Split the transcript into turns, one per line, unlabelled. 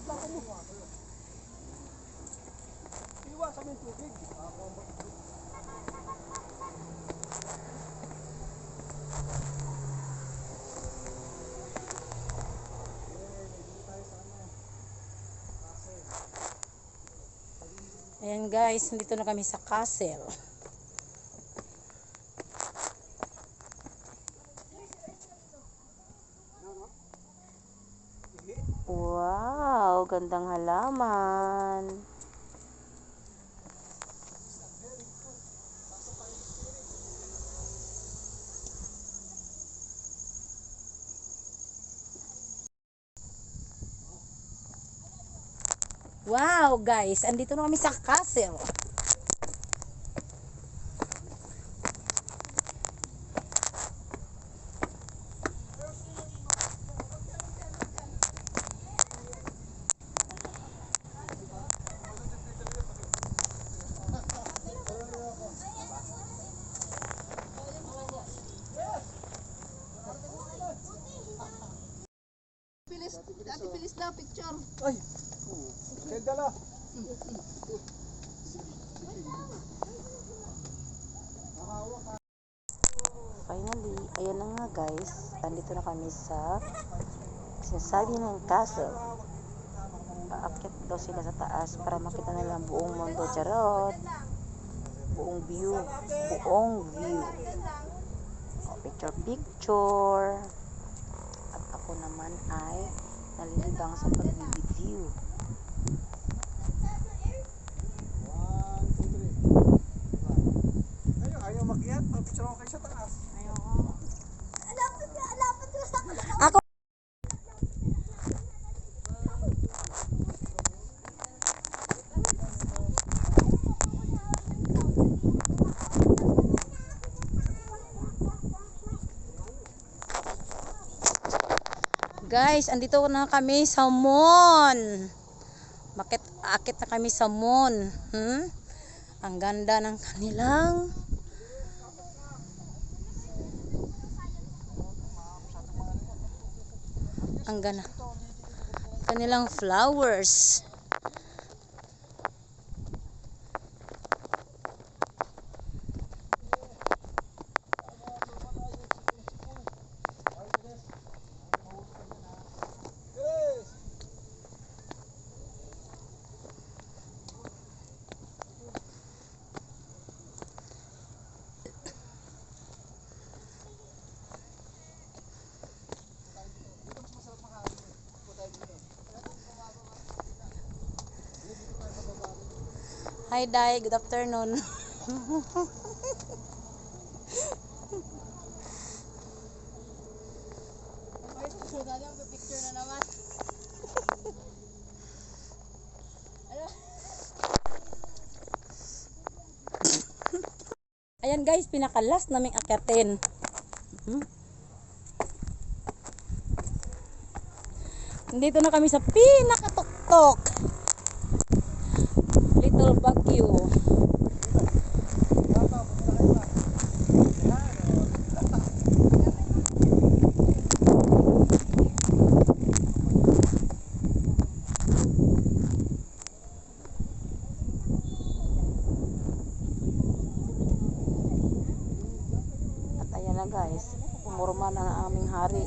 Iwasan mo yung tubig.
Ayan guys, nandito na kami sa castle. Wow, gandang halaman. Wow guys, andito na kami sa castle.
Dati bilis daw picture.
Ay! Kaya dala.
Finally, ayan na nga guys. Andito na kami sa sinasabi ng castle. Aakyat daw sila sa taas para makita nila ang buong mundo. Charot! Buong view. Buong view. Picture picture. At ako naman ay nalilibang sa pag-review.
1, 2, 3. Ayaw makiat. Pag-picture ako kayo sa taas.
Ako guys, andito na kami sa moon. Akit na kami sa moon. Ang ganda ng kanilang kanilang flowers. Hi Day, good afternoon.
Picture na naman.
Ayan guys, pinakalas naming akyatin. Nandito na kami sa pinakatuktok. Little Baguio. At ayan na guys, pumurma na ang aming hari.